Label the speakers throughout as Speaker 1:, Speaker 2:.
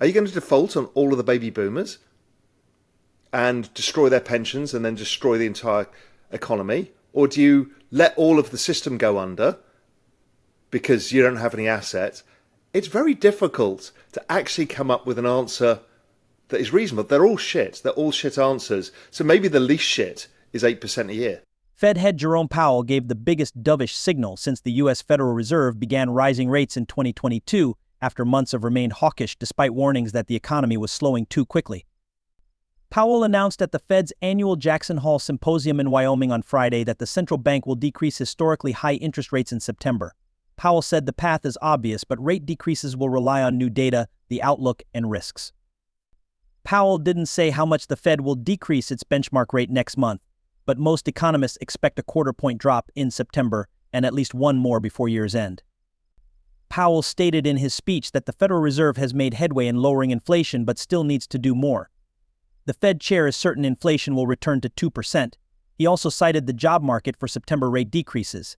Speaker 1: Are you going to default on all of the baby boomers and destroy their pensions and then destroy the entire economy? Or do you let all of the system go under because you don't have any assets? It's very difficult to actually come up with an answer that is reasonable. They're all shit. They're all shit answers. So maybe the least shit is 8% a year.
Speaker 2: Fed head Jerome Powell gave the biggest dovish signal since the U.S. Federal Reserve began rising rates in 2022 after months of remained hawkish despite warnings that the economy was slowing too quickly. Powell announced at the Fed's annual Jackson Hole Symposium in Wyoming on Friday that the central bank will decrease historically high interest rates in September. Powell said the path is obvious, but rate decreases will rely on new data, the outlook, and risks. Powell didn't say how much the Fed will decrease its benchmark rate next month, but most economists expect a quarter-point drop in September and at least one more before year's end. Powell stated in his speech that the Federal Reserve has made headway in lowering inflation but still needs to do more. The Fed chair is certain inflation will return to 2%. He also cited the job market for September rate decreases.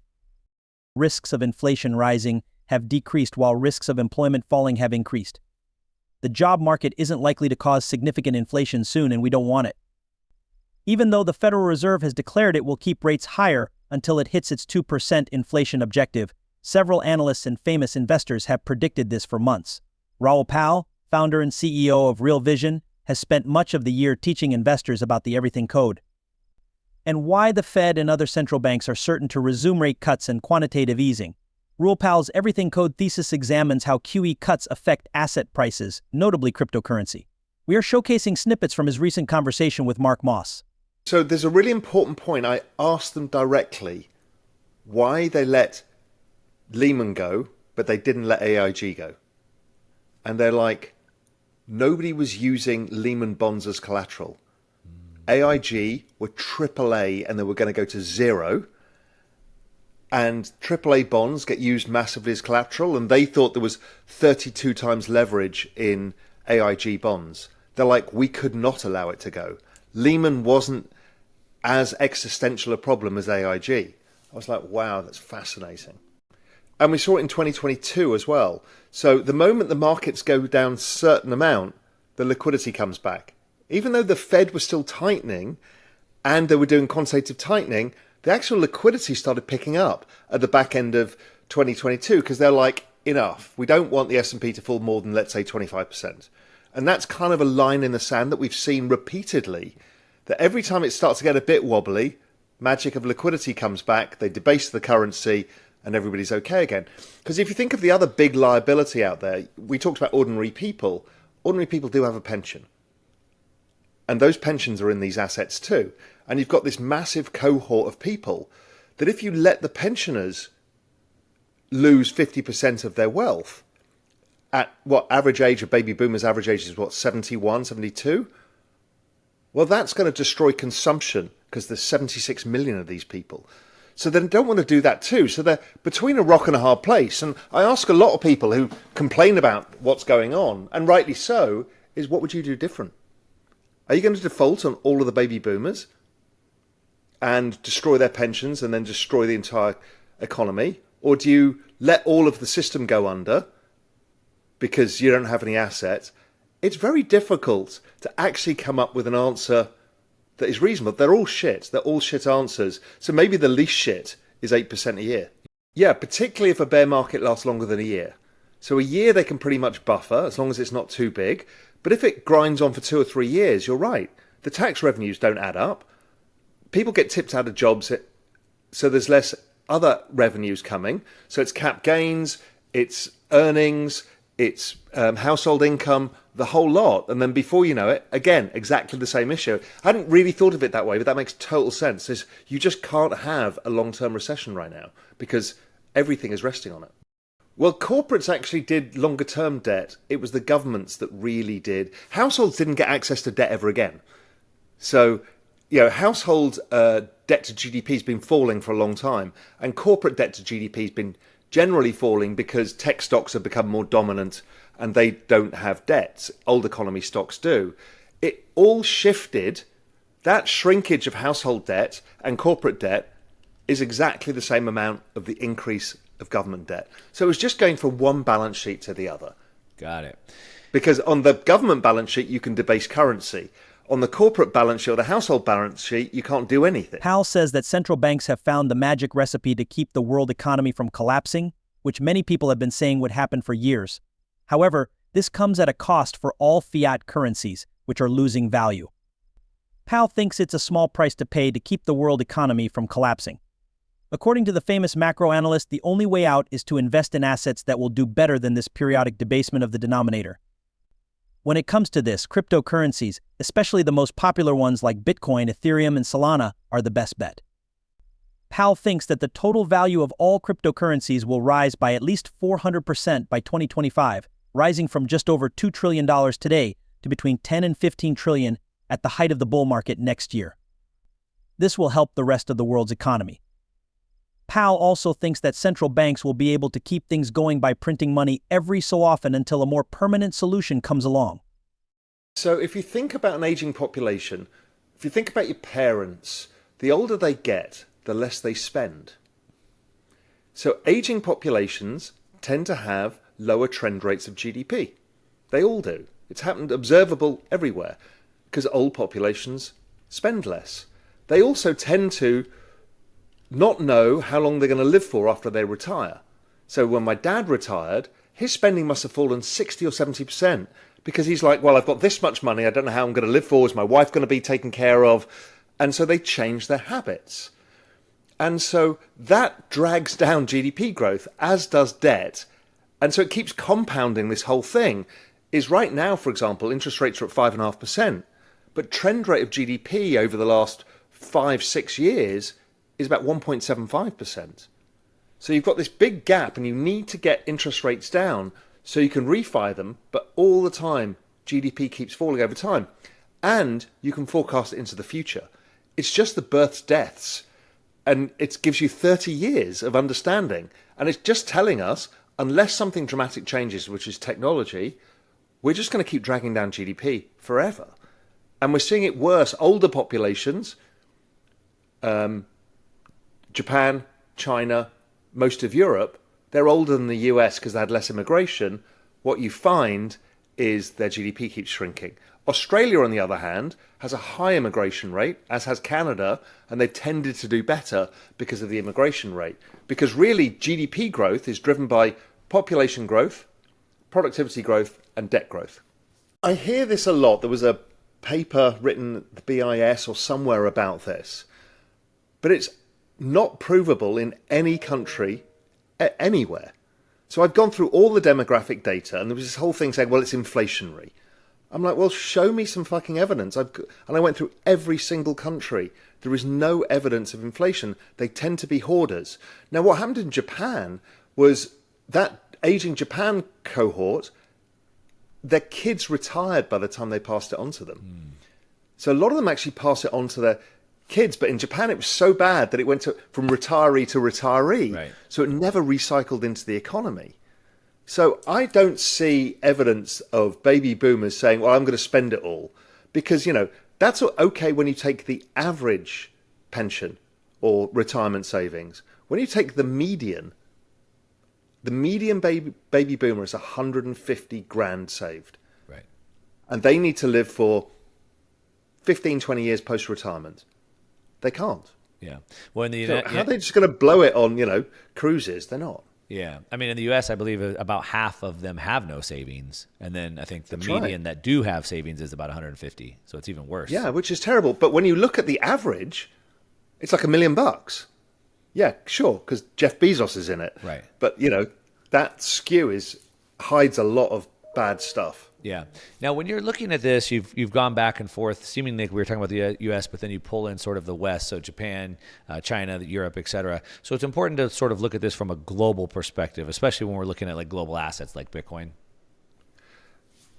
Speaker 2: Risks of inflation rising have decreased while risks of employment falling have increased. The job market isn't likely to cause significant inflation soon, and we don't want it. Even though the Federal Reserve has declared it will keep rates higher until it hits its 2% inflation objective, several analysts and famous investors have predicted this for months. Raoul Pal, founder and CEO of Real Vision, has spent much of the year teaching investors about the Everything Code and why the Fed and other central banks are certain to resume rate cuts and quantitative easing. Raoul Pal's Everything Code thesis examines how QE cuts affect asset prices, notably cryptocurrency. We are showcasing snippets from his recent conversation with Mark Moss.
Speaker 1: So there's a really important point. I asked them directly why they let Lehman go, but they didn't let AIG go. And they're like, nobody was using Lehman bonds as collateral. AIG were AAA and they were going to go to zero. And AAA bonds get used massively as collateral. And they thought there was 32 times leverage in AIG bonds. They're like, we could not allow it to go. Lehman wasn't as existential a problem as AIG. I was like, wow, that's fascinating. And we saw it in 2022 as well. So the moment the markets go down a certain amount, the liquidity comes back. Even though the Fed was still tightening and they were doing quantitative tightening, the actual liquidity started picking up at the back end of 2022 because they're like, enough. We don't want the S&P to fall more than, let's say, 25%. And that's kind of a line in the sand that we've seen repeatedly, that every time it starts to get a bit wobbly, magic of liquidity comes back, they debase the currency, and everybody's okay again. Because if you think of the other big liability out there, we talked about ordinary people. Ordinary people do have a pension. And those pensions are in these assets too. And you've got this massive cohort of people that if you let the pensioners lose 50% of their wealth, at what average age of baby boomers, average age is what, 71, 72? Well, that's going to destroy consumption because there's 76 million of these people. So they don't want to do that too. So they're between a rock and a hard place. And I ask a lot of people who complain about what's going on, and rightly so, is what would you do different? Are you going to default on all of the baby boomers and destroy their pensions and then destroy the entire economy? Or do you let all of the system go under because you don't have any assets? It's very difficult to actually come up with an answer that is reasonable. They're all shit. They're all shit answers. So maybe the least shit is 8% a year. Yeah, particularly if a bear market lasts longer than a year. So a year they can pretty much buffer as long as it's not too big. But if it grinds on for 2 or 3 years, you're right. The tax revenues don't add up. People get tipped out of jobs, so there's less other revenues coming. So it's cap gains, it's earnings, it's household income, the whole lot. And then before you know it, again, exactly the same issue. I hadn't really thought of it that way, but that makes total sense. You just can't have a long-term recession right now because everything is resting on it. Well, corporates actually did longer-term debt. It was the governments that really did. Households didn't get access to debt ever again. So, household debt to GDP has been falling for a long time, and corporate debt to GDP has been generally falling because tech stocks have become more dominant and they don't have debts. Old economy stocks do. It all shifted. That shrinkage of household debt and corporate debt is exactly the same amount of the increase of government debt. So it was just going from one balance sheet to the other.
Speaker 3: Got it.
Speaker 1: Because on the government balance sheet, you can debase currency. On the corporate balance sheet or the household balance sheet, you can't do anything.
Speaker 2: Pal says that central banks have found the magic recipe to keep the world economy from collapsing, which many people have been saying would happen for years. However, this comes at a cost for all fiat currencies, which are losing value. Pal thinks it's a small price to pay to keep the world economy from collapsing. According to the famous macro analyst, the only way out is to invest in assets that will do better than this periodic debasement of the denominator. When it comes to this, cryptocurrencies, especially the most popular ones like Bitcoin, Ethereum, and Solana, are the best bet. Pal thinks that the total value of all cryptocurrencies will rise by at least 400% by 2025, rising from just over $2 trillion today to between 10 and 15 trillion at the height of the bull market next year. This will help the rest of the world's economy. Pal also thinks that central banks will be able to keep things going by printing money every so often until a more permanent solution comes along.
Speaker 1: So if you think about an aging population, if you think about your parents, the older they get, the less they spend. So aging populations tend to have lower trend rates of GDP. They all do. It's happened, observable everywhere, because old populations spend less. They also tend to not know how long they're going to live for after they retire. So when my dad retired, his spending must have fallen 60 or 70% because he's like, well, I've got this much money, I don't know how I'm going to live for, is my wife going to be taken care of? And so they change their habits. And so that drags down GDP growth, as does debt. And so it keeps compounding this whole thing. Is right now, for example, interest rates are at 5.5%, but trend rate of GDP over the last 5-6 years is about 1.75%. So you've got this big gap and you need to get interest rates down so you can refi them, but all the time GDP keeps falling over time. And you can forecast it into the future. It's just the births, deaths, and it gives you 30 years of understanding. And it's just telling us, unless something dramatic changes, which is technology, we're just going to keep dragging down GDP forever. And we're seeing it worse. Older populations, Japan, China, most of Europe, they're older than the US because they had less immigration. What you find is their GDP keeps shrinking. Australia, on the other hand, has a high immigration rate, as has Canada, and they've tended to do better because of the immigration rate. Because really, GDP growth is driven by population growth, productivity growth, and debt growth. I hear this a lot. There was a paper written at the BIS or somewhere about this, but it's not provable in any country, anywhere. So I've gone through all the demographic data, and there was this whole thing saying, well, it's inflationary. I'm like, well, show me some fucking evidence. And I went through every single country. There is no evidence of inflation. They tend to be hoarders. Now, what happened in Japan was that aging Japan cohort, their kids retired by the time they passed it on to them. So a lot of them actually pass it on to their kids, but in Japan it was so bad that it went from retiree to retiree. Right. So it never recycled into the economy. So I don't see evidence of baby boomers saying, well, I'm going to spend it all. Because, that's okay when you take the average pension or retirement savings. When you take the median baby boomer is 150 grand saved.
Speaker 3: Right.
Speaker 1: And they need to live for 15, 20 years post-retirement. They can't.
Speaker 3: Yeah. Well,
Speaker 1: how are they just going to blow it on, cruises? They're not.
Speaker 3: Yeah. I mean, in the U.S., I believe about half of them have no savings. And then I think the median that do have savings is about 150. So it's even worse.
Speaker 1: Yeah, which is terrible. But when you look at the average, it's like $1 million. Yeah, sure, because Jeff Bezos is in it.
Speaker 3: Right.
Speaker 1: But, that skew hides a lot of bad stuff.
Speaker 3: Yeah. Now, when you're looking at this, you've gone back and forth, seemingly we were talking about the U.S., but then you pull in sort of the West, so Japan, China, Europe, et cetera. So it's important to sort of look at this from a global perspective, especially when we're looking at like global assets like Bitcoin.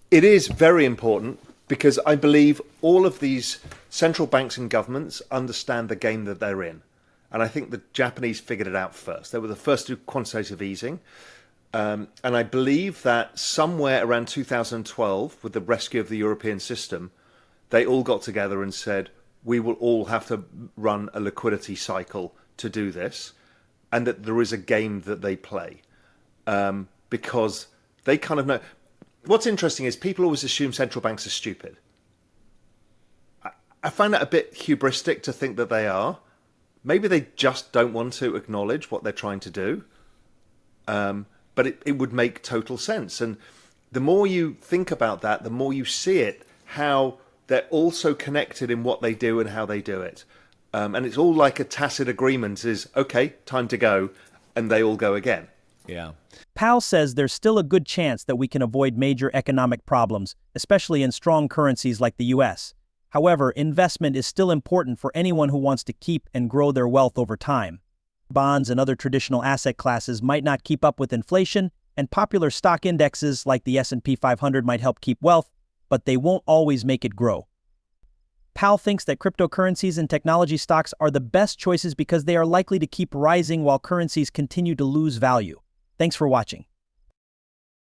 Speaker 1: It is very important because I believe all of these central banks and governments understand the game that they're in. And I think the Japanese figured it out first. They were the first to do quantitative easing. And I believe that somewhere around 2012, with the rescue of the European system, they all got together and said, we will all have to run a liquidity cycle to do this, and that there is a game that they play. Because they kind of know... what's interesting is people always assume central banks are stupid. I find that a bit hubristic to think that they are. Maybe they just don't want to acknowledge what they're trying to do. But it would make total sense. And the more you think about that, the more you see it, how they're also connected in what they do and how they do it. And it's all like a tacit agreement is, okay, time to go, and they all go again.
Speaker 3: Yeah.
Speaker 2: Pal says there's still a good chance that we can avoid major economic problems, especially in strong currencies like the US. However, investment is still important for anyone who wants to keep and grow their wealth over time. Bonds and other traditional asset classes might not keep up with inflation, and popular stock indexes like the S&P 500 might help keep wealth, but they won't always make it grow. Pal thinks that cryptocurrencies and technology stocks are the best choices because they are likely to keep rising while currencies continue to lose value. Thanks for watching.